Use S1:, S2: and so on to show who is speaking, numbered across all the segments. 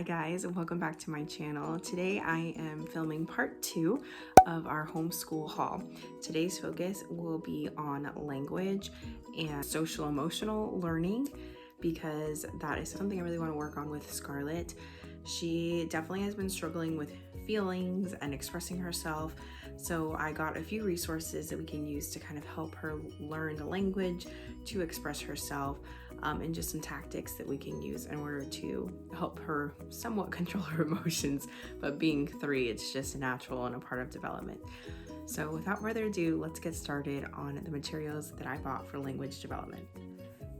S1: guys, and welcome back to my channel. Today I am filming part 2 of our homeschool haul. Today's focus will be on language and social emotional learning because that is something I really want to work on with Scarlett. She definitely has been struggling with feelings and expressing herself, so I got a few resources that we can use to kind of help her learn the language, to express herself, and just some tactics that we can use in order to help her somewhat control her emotions. But being 3, it's just natural and a part of development. So without further ado, let's get started on the materials that I bought for language development.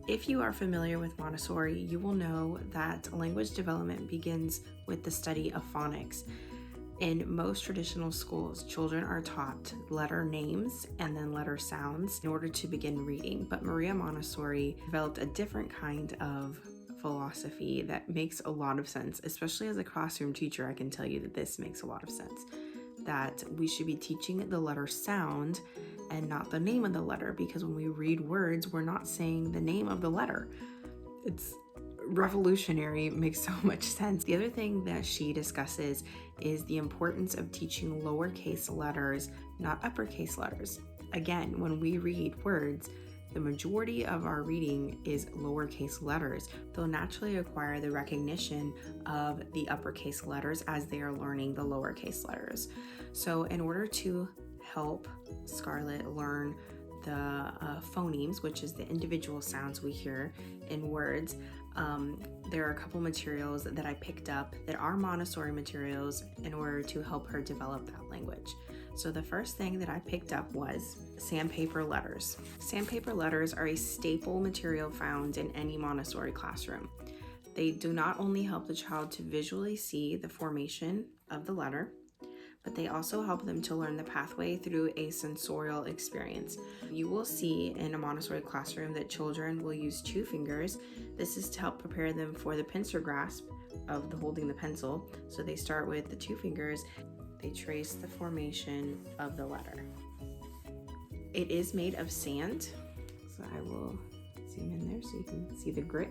S1: If you are familiar with Montessori, you will know that language development begins with the study of phonics. In most traditional schools, children are taught letter names and then letter sounds in order to begin reading. But Maria Montessori developed a different kind of philosophy that makes a lot of sense. Especially as a classroom teacher, I can tell you that this makes a lot of sense. That we should be teaching the letter sound and not the name of the letter, because when we read words, we're not saying the name of the letter. It's revolutionary, makes so much sense. The other thing that she discusses is the importance of teaching lowercase letters, not uppercase letters. Again, when we read words, the majority of our reading is lowercase letters. They'll naturally acquire the recognition of the uppercase letters as they are learning the lowercase letters. So in order to help Scarlett learn the phonemes, which is the individual sounds we hear in words, there are a couple materials that I picked up that are Montessori materials in order to help her develop that language. So the first thing that I picked up was sandpaper letters. Sandpaper letters are a staple material found in any Montessori classroom. They do not only help the child to visually see the formation of the letter, but they also help them to learn the pathway through a sensorial experience. You will see in a Montessori classroom that children will use 2 fingers. This is to help prepare them for the pincer grasp of holding the pencil. So they start with the 2 fingers. They trace the formation of the letter. It is made of sand, so I will zoom in there so you can see the grit.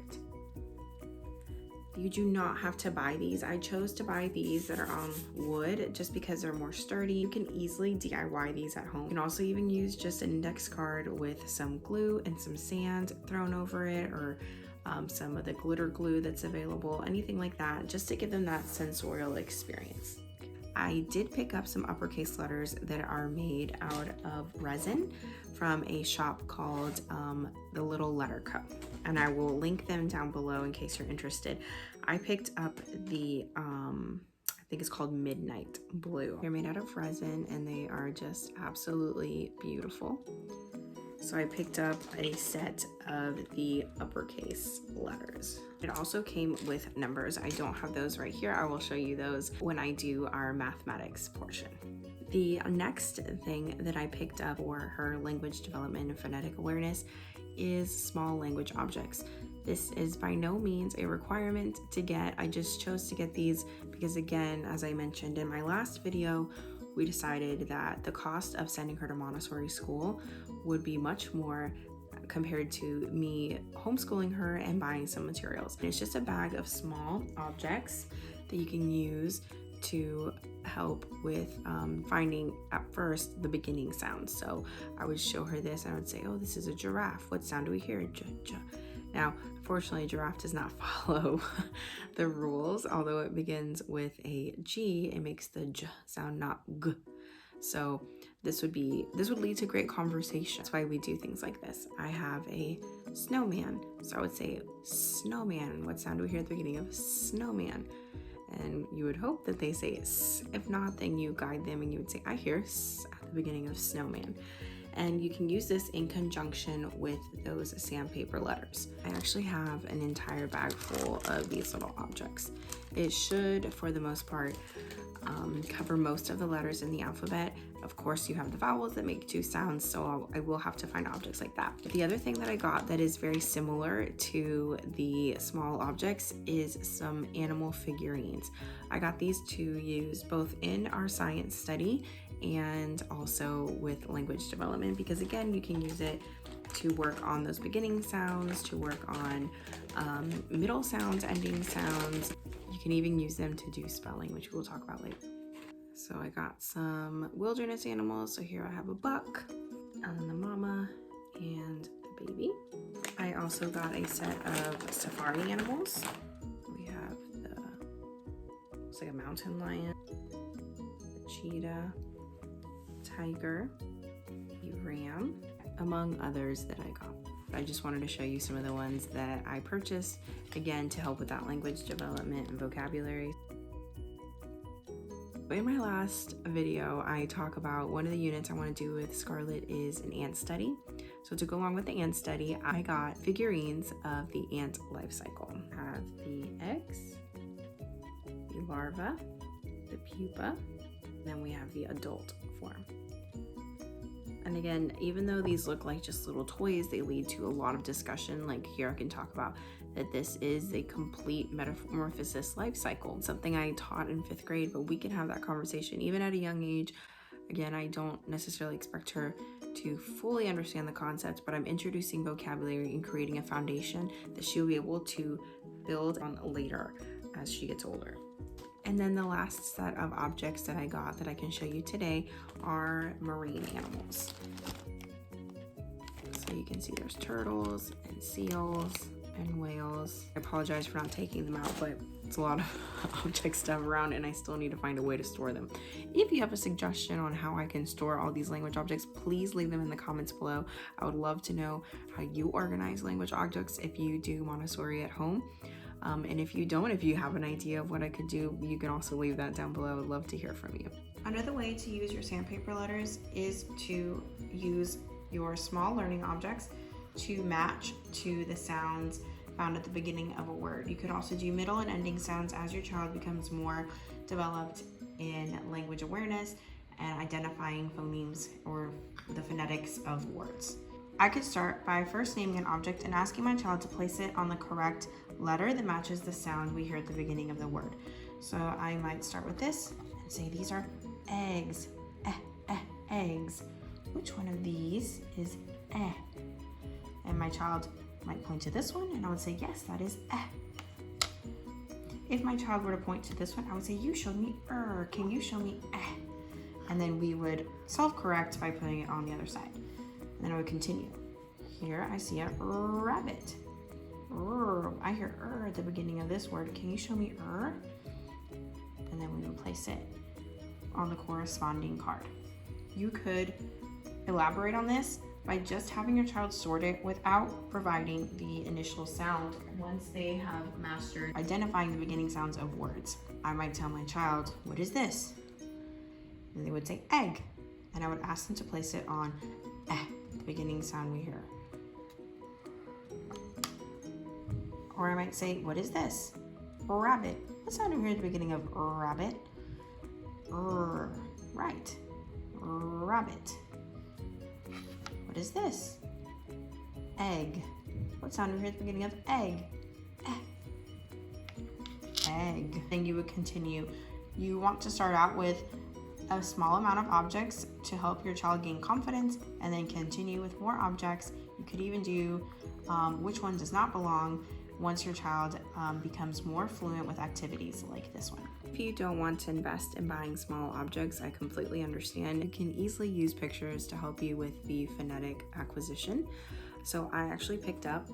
S1: You do not have to buy these. I chose to buy these that are on wood just because they're more sturdy. You can easily DIY these at home. You can also even use just an index card with some glue and some sand thrown over it, or some of the glitter glue that's available, anything like that, just to give them that sensorial experience. I did pick up some uppercase letters that are made out of resin from a shop called The Little Letter Co. And I will link them down below in case you're interested. I picked up the, I think it's called Midnight Blue. They're made out of resin and they are just absolutely beautiful. So I picked up a set of the uppercase letters. It also came with numbers. I don't have those right here. I will show you those when I do our mathematics portion. The next thing that I picked up for her language development and phonetic awareness is small language objects. This is by no means a requirement to get. I just chose to get these because, again, as I mentioned in my last video, we decided that the cost of sending her to Montessori school would be much more compared to me homeschooling her and buying some materials. And it's just a bag of small objects that you can use to help with finding at first the beginning sounds. So I would show her this and I would say, oh, this is a giraffe. What sound do we hear? J, j. Now, unfortunately, giraffe does not follow the rules. Although it begins with a G, it makes the J sound, not G. So this would lead to great conversation. That's why we do things like this. I have a snowman. So I would say snowman. What sound do we hear at the beginning of snowman? And you would hope that they say S. If not, then you guide them and you would say, I hear S at the beginning of snowman. And you can use this in conjunction with those sandpaper letters. I actually have an entire bag full of these little objects. It should, for the most part, cover most of the letters in the alphabet. Of course, you have the vowels that make 2 sounds, so I will have to find objects like that. The other thing that I got that is very similar to the small objects is some animal figurines. I got these to use both in our science study and also with language development, because again, you can use it to work on those beginning sounds, to work on middle sounds, ending sounds. You can even use them to do spelling, which we'll talk about later. So I got some wilderness animals. So here I have a buck, and then the mama and the baby. I also got a set of safari animals. We have looks like a mountain lion, a cheetah, tiger, a ram, among others that I got. I just wanted to show you some of the ones that I purchased, again, to help with that language development and vocabulary. In my last video, I talk about one of the units I want to do with Scarlett is an ant study. So to go along with the ant study, I got figurines of the ant life cycle. I have the eggs, the larva, the pupa, and then we have the adult form. And again, even though these look like just little toys, they lead to a lot of discussion. Like here I can talk about that this is a complete metamorphosis life cycle, something I taught in 5th grade, but we can have that conversation even at a young age. Again, I don't necessarily expect her to fully understand the concepts, but I'm introducing vocabulary and creating a foundation that she'll be able to build on later as she gets older. And then the last set of objects that I got that I can show you today are marine animals. So you can see there's turtles and seals and whales. I apologize for not taking them out, but it's a lot of objects to have around and I still need to find a way to store them. If you have a suggestion on how I can store all these language objects, please leave them in the comments below. I would love to know how you organize language objects if you do Montessori at home. And if you don't, if you have an idea of what I could do, you can also leave that down below. I would love to hear from you. Another way to use your sandpaper letters is to use your small learning objects to match to the sounds found at the beginning of a word. You could also do middle and ending sounds as your child becomes more developed in language awareness and identifying phonemes or the phonetics of words. I could start by first naming an object and asking my child to place it on the correct letter that matches the sound we hear at the beginning of the word. So I might start with this and say these are eggs, eggs. Which one of these is eh? And my child might point to this one and I would say, yes, that is eh. If my child were to point to this one, I would say, you showed me can you show me eh? And then we would self-correct by putting it on the other side. And then I would continue. Here I see a rabbit. I hear at the beginning of this word. Can you show me And then we would place it on the corresponding card. You could elaborate on this by just having your child sort it without providing the initial sound once they have mastered identifying the beginning sounds of words. I might tell my child, what is this? And they would say egg. And I would ask them to place it on the beginning sound we hear. Or I might say, what is this? Rabbit. What sound do we hear at the beginning of rabbit? Right. Rabbit. What is this? Egg. What sound do we hear at the beginning of egg? Egg. Then you would continue. You want to start out with a small amount of objects to help your child gain confidence and then continue with more objects. You could even do which one does not belong once your child becomes more fluent with activities like this one. If you don't want to invest in buying small objects, I completely understand. You can easily use pictures to help you with the phonetic acquisition. So I actually picked up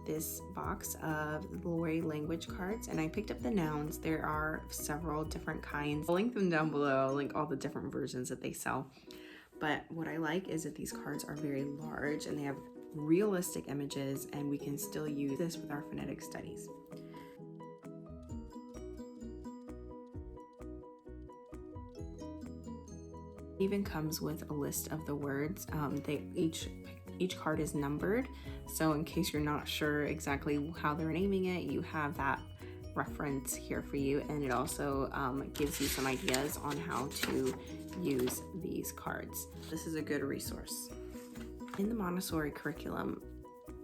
S1: this box of Lori language cards and I picked up the nouns. There are several different kinds. I'll link them down below. I'll link all the different versions that they sell. But what I like is that these cards are very large and they have realistic images and we can still use this with our phonetic studies. It even comes with a list of the words. Each card is numbered, so in case you're not sure exactly how they're naming it, you have that reference here for you, and it also gives you some ideas on how to use these cards. This is a good resource. In the Montessori curriculum,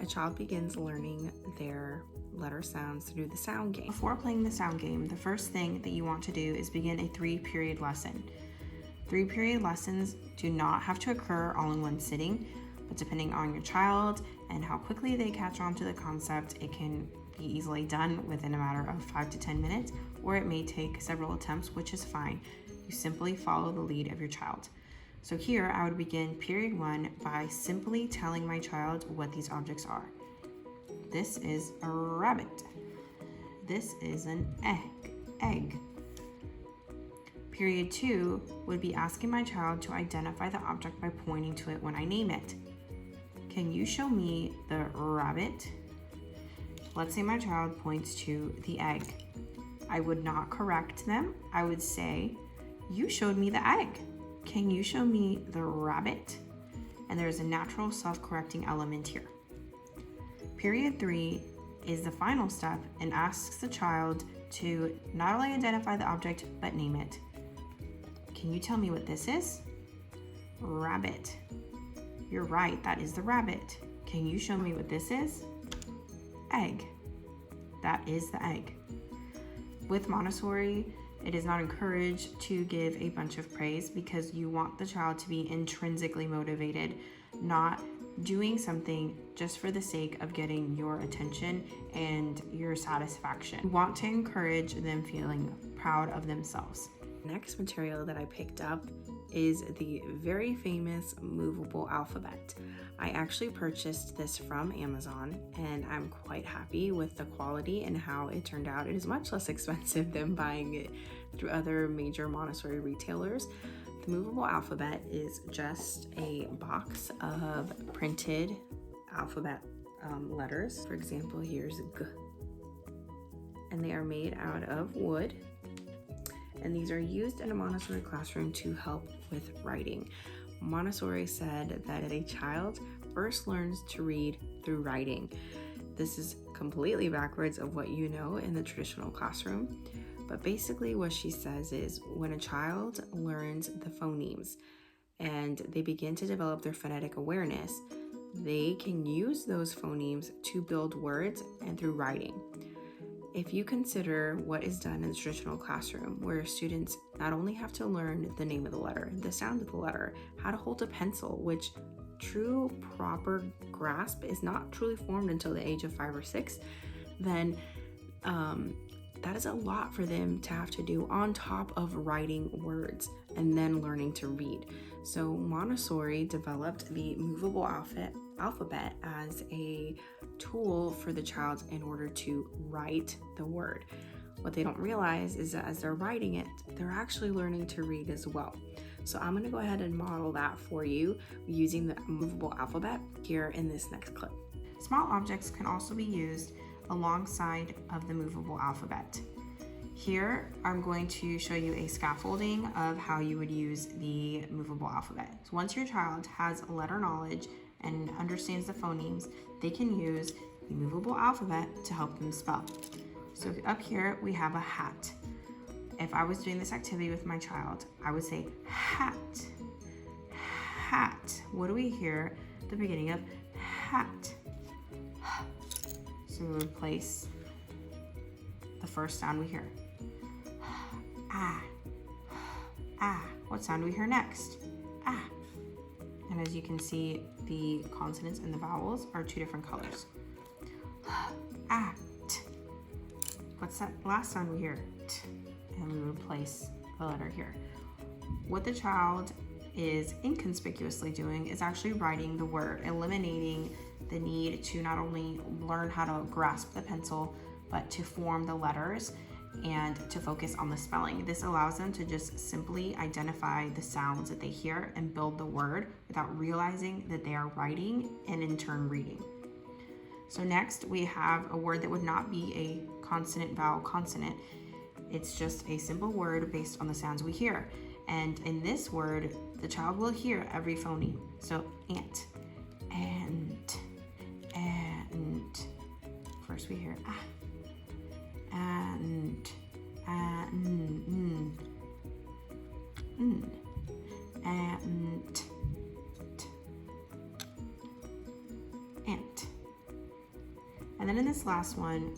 S1: a child begins learning their letter sounds through the sound game. Before playing the sound game, the first thing that you want to do is begin a 3-period lesson. 3-period lessons do not have to occur all in one sitting, but depending on your child and how quickly they catch on to the concept, it can be easily done within a matter of 5 to 10 minutes, or it may take several attempts, which is fine. You simply follow the lead of your child. So here I would begin period 1 by simply telling my child what these objects are. This is a rabbit. This is an egg. Period 2 would be asking my child to identify the object by pointing to it when I name it. Can you show me the rabbit? Let's say my child points to the egg. I would not correct them. I would say, you showed me the egg. Can you show me the rabbit? And there's a natural self-correcting element here. Period 3 is the final step and asks the child to not only identify the object, but name it. Can you tell me what this is? Rabbit. You're right, that is the rabbit. Can you show me what this is? Egg. That is the egg. With Montessori, it is not encouraged to give a bunch of praise because you want the child to be intrinsically motivated, not doing something just for the sake of getting your attention and your satisfaction. You want to encourage them feeling proud of themselves. Next material that I picked up is the very famous movable alphabet. I actually purchased this from Amazon and I'm quite happy with the quality and how it turned out. It is much less expensive than buying it through other major Montessori retailers. The movable alphabet is just a box of printed alphabet letters. For example, here's G. And they are made out of wood. And these are used in a Montessori classroom to help with writing. Montessori said that a child first learns to read through writing. This is completely backwards of what you know in the traditional classroom. But basically what she says is when a child learns the phonemes and they begin to develop their phonetic awareness, they can use those phonemes to build words and through writing. If you consider what is done in the traditional classroom, where students not only have to learn the name of the letter, the sound of the letter, how to hold a pencil, which true proper grasp is not truly formed until the age of 5 or 6, then that is a lot for them to have to do on top of writing words and then learning to read. So Montessori developed the movable alphabet as a tool for the child in order to write the word. What they don't realize is that as they're writing it, they're actually learning to read as well. So I'm going to go ahead and model that for you using the movable alphabet here in this next clip. Small objects can also be used alongside of the movable alphabet. Here, I'm going to show you a scaffolding of how you would use the movable alphabet. So once your child has letter knowledge and understands the phonemes, they can use the movable alphabet to help them spell. So up here, we have a hat. If I was doing this activity with my child, I would say hat, hat. What do we hear at the beginning of hat? So we would place the first sound we hear. Ah, ah. What sound do we hear next? Ah. And as you can see, the consonants and the vowels are two different colors. Ah, t. What's that last sound we hear? T. And we would place the letter here. What the child is inconspicuously doing is actually writing the word, eliminating the need to not only learn how to grasp the pencil, but to form the letters and to focus on the spelling. This allows them to just simply identify the sounds that they hear and build the word without realizing that they are writing and in turn reading. So next we have a word that would not be a consonant, vowel, consonant. It's just a simple word based on the sounds we hear. And in this word, the child will hear every phoneme. So ant, and. First we hear ah, and and ant. And then in this last one,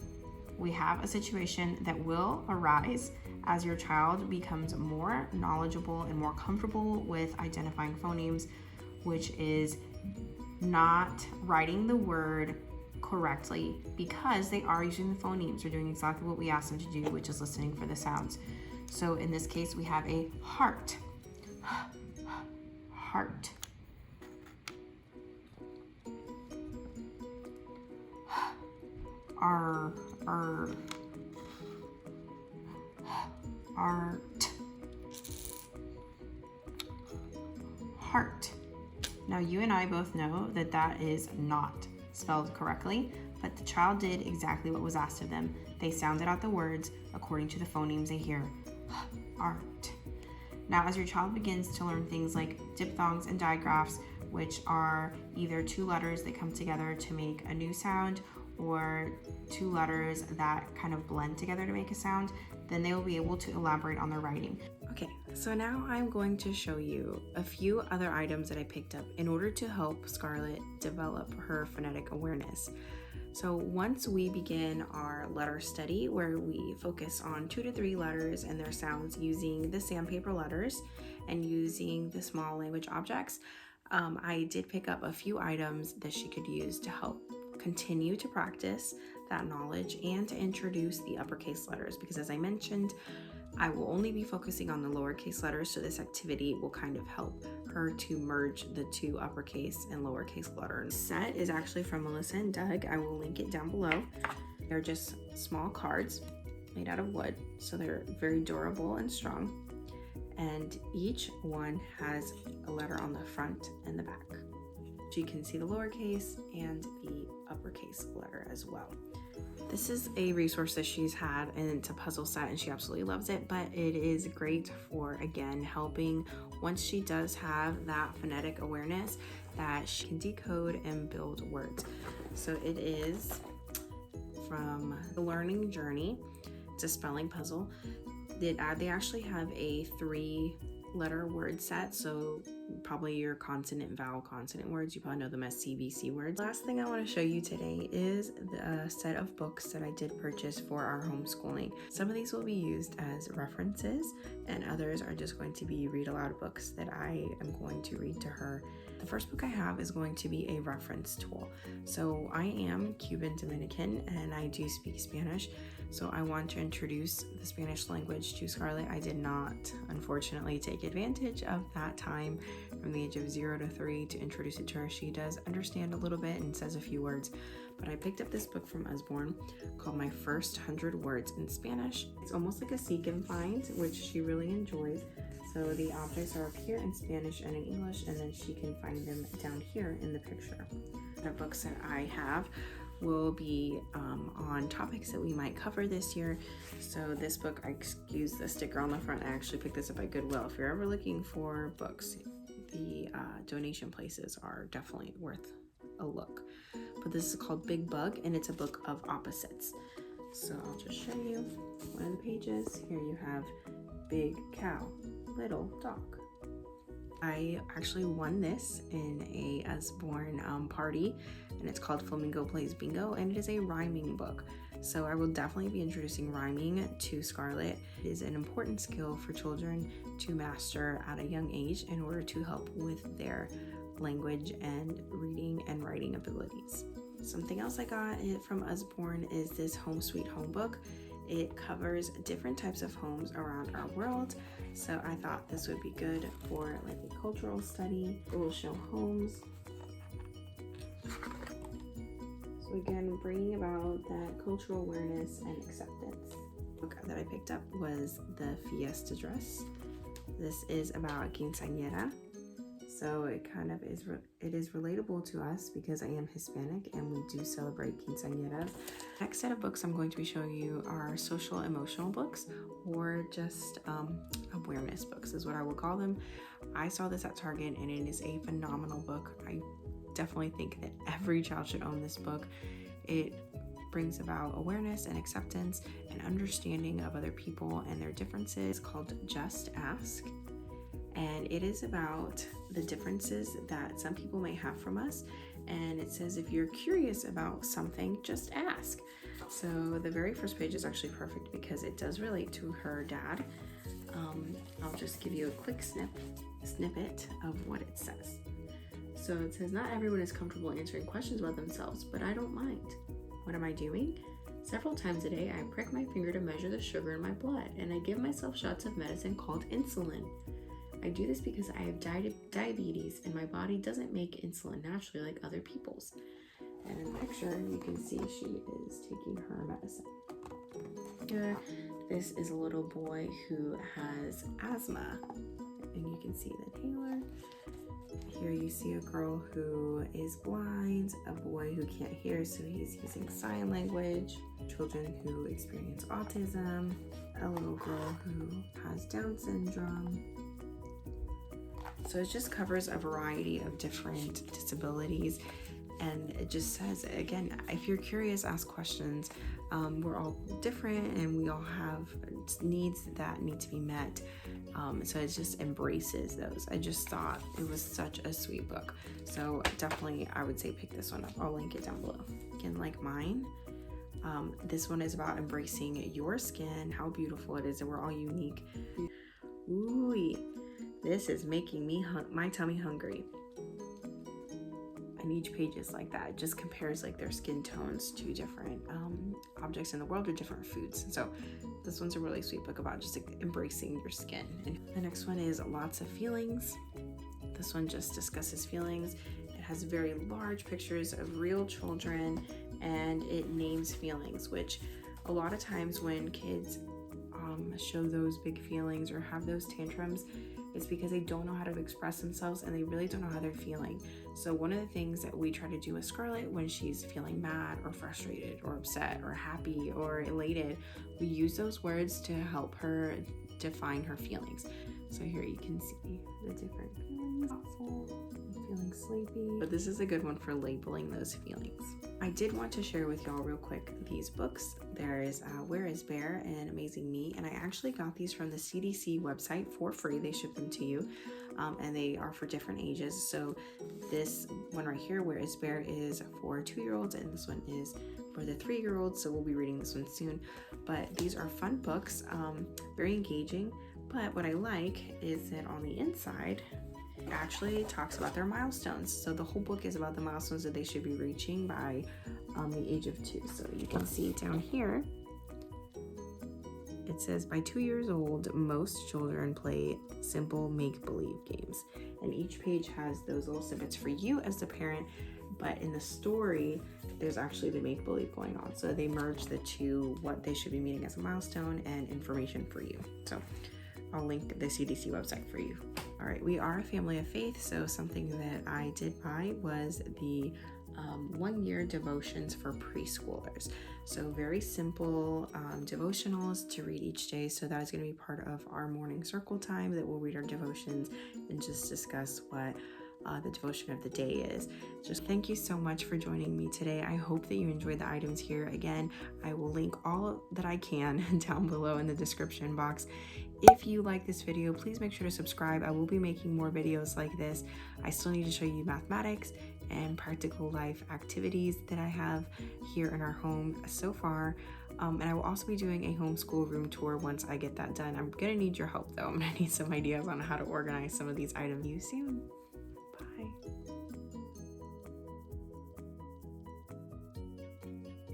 S1: we have a situation that will arise as your child becomes more knowledgeable and more comfortable with identifying phonemes, which is not writing the word correctly because they are using the phonemes. They're doing exactly what we asked them to do, which is listening for the sounds. So in this case, we have a heart. Heart. Art. Heart. Now you and I both know that that is not spelled correctly, but the child did exactly what was asked of them. They sounded out the words according to the phonemes they hear. Art. Now as your child begins to learn things like diphthongs and digraphs, which are either two letters that come together to make a new sound or two letters that kind of blend together to make a sound, then they will be able to elaborate on their writing. Okay, so now I'm going to show you a few other items that I picked up in order to help Scarlett develop her phonetic awareness. So once we begin our letter study, where we focus on 2 to 3 letters and their sounds using the sandpaper letters and using the small language objects, I did pick up a few items that she could use to help continue to practice that knowledge and to introduce the uppercase letters, because as I mentioned, I will only be focusing on the lowercase letters, so this activity will kind of help her to merge the two uppercase and lowercase letters. This set is actually from Melissa and Doug. I will link it down below. They're just small cards made out of wood, so they're very durable and strong, and each one has a letter on the front and the back. So you can see the lowercase and the uppercase letter as well. This is a resource that she's had, and it's a puzzle set, and she absolutely loves it, but it is great for, again, helping once she does have that phonetic awareness that she can decode and build words. So it is from The Learning Journey. It's a spelling puzzle. They actually have a 3-letter word set, so probably your consonant, vowel, consonant words. You probably know them as CVC words. Last thing I want to show you today is the set of books that I did purchase for our homeschooling. Some of these will be used as references, and others are just going to be read aloud books that I am going to read to her. The first book I have is going to be a reference tool. So I am Cuban Dominican and I do speak Spanish. So I want to introduce the Spanish language to Scarlett. I did not, unfortunately, take advantage of that time from the age of 0 to 3 to introduce it to her. She does understand a little bit and says a few words, but I picked up this book from Usborne called My First 100 Words in Spanish. It's almost like a seek and find, which she really enjoys. So the objects are up here in Spanish and in English, and then she can find them down here in the picture. The books that I have will be on topics that we might cover this year. So this book, I excuse the sticker on the front, I actually picked this up at Goodwill. If you're ever looking for books, the donation places are definitely worth a look. But this is called Big Bug, and it's a book of opposites. So I'll just show you one of the pages. Here you have big cow, little dog. I actually won this in a Usborne party, and it's called Flamingo Plays Bingo, and it is a rhyming book. So I will definitely be introducing rhyming to Scarlett. It is an important skill for children to master at a young age in order to help with their language and reading and writing abilities. Something else I got from Usborne is this Home Sweet Home book. It covers different types of homes around our world, so I thought this would be good for like a cultural study. It will show homes. So again, bringing about that cultural awareness and acceptance. The book that I picked up was The Fiesta Dress. This is about a quinceañera. So it kind of is, it is relatable to us because I am Hispanic and we do celebrate quinceañeras. Next set of books I'm going to be showing you are social emotional books, or just awareness books is what I would call them. I saw this at Target and it is a phenomenal book. I definitely think that every child should own this book. It brings about awareness and acceptance and understanding of other people and their differences. It's called Just Ask. And it is about the differences that some people may have from us. And it says, if you're curious about something, just ask. So the very first page is actually perfect because it does relate to her dad. I'll just give you a quick snippet of what it says. So it says, not everyone is comfortable answering questions about themselves, but I don't mind. What am I doing? Several times a day, I prick my finger to measure the sugar in my blood, and I give myself shots of medicine called insulin. I do this because I have diabetes, and my body doesn't make insulin naturally like other people's. And in the picture, you can see she is taking her medicine. Here, this is a little boy who has asthma, and you can see the inhaler. Here you see a girl who is blind, a boy who can't hear, so he's using sign language, children who experience autism, a little girl who has Down syndrome. So it just covers a variety of different disabilities, and it just says, again, if you're curious, ask questions. We're all different and we all have needs that need to be met. So it just embraces those. I just thought it was such a sweet book. So definitely I would say pick this one up. I'll link it down below. Again, like mine, this one is about embracing your skin, how beautiful it is, and we're all unique. Ooh, this is making me my tummy hungry. And each page is like that. It just compares like their skin tones to different objects in the world or different foods. So this one's a really sweet book about just like, embracing your skin. And the next one is Lots of Feelings. This one just discusses feelings. It has very large pictures of real children, and it names feelings, which a lot of times when kids show those big feelings or have those tantrums, it's because they don't know how to express themselves and they really don't know how they're feeling. So one of the things that we try to do with Scarlett when she's feeling mad or frustrated or upset or happy or elated, we use those words to help her define her feelings. So here you can see the different feelings. Feeling sleepy. But this is a good one for labeling those feelings. I did want to share with y'all real quick these books. There is Where is Bear and Amazing Me, and I actually got these from the CDC website for free. They ship them to you, and they are for different ages. So this one right here, Where is Bear, is for 2-year-olds, and this one is for the 3-year-olds. So we'll be reading this one soon. But these are fun books, very engaging. But what I like is that on the inside, it actually talks about their milestones. So the whole book is about the milestones that they should be reaching by the age of 2. So you can see down here, it says by 2 years old, most children play simple make-believe games. And each page has those little snippets for you as the parent, but in the story, there's actually the make-believe going on. So they merge the two, what they should be meeting as a milestone and information for you. So I'll link the CDC website for you. All right, we are a family of faith, so something that I did buy was the 1-year devotions for preschoolers. So very simple devotionals to read each day. So that is going to be part of our morning circle time that we'll read our devotions and just discuss what the devotion of the day is. Just thank you so much for joining me today. I hope that you enjoyed the items here. Again, I will link all that I can down below in the description box. If you like this video, please make sure to subscribe. I will be making more videos like this. I still need to show you mathematics and practical life activities that I have here in our home so far. And I will also be doing a homeschool room tour once I get that done. I'm gonna need your help though. I'm gonna need some ideas on how to organize some of these items. See you soon.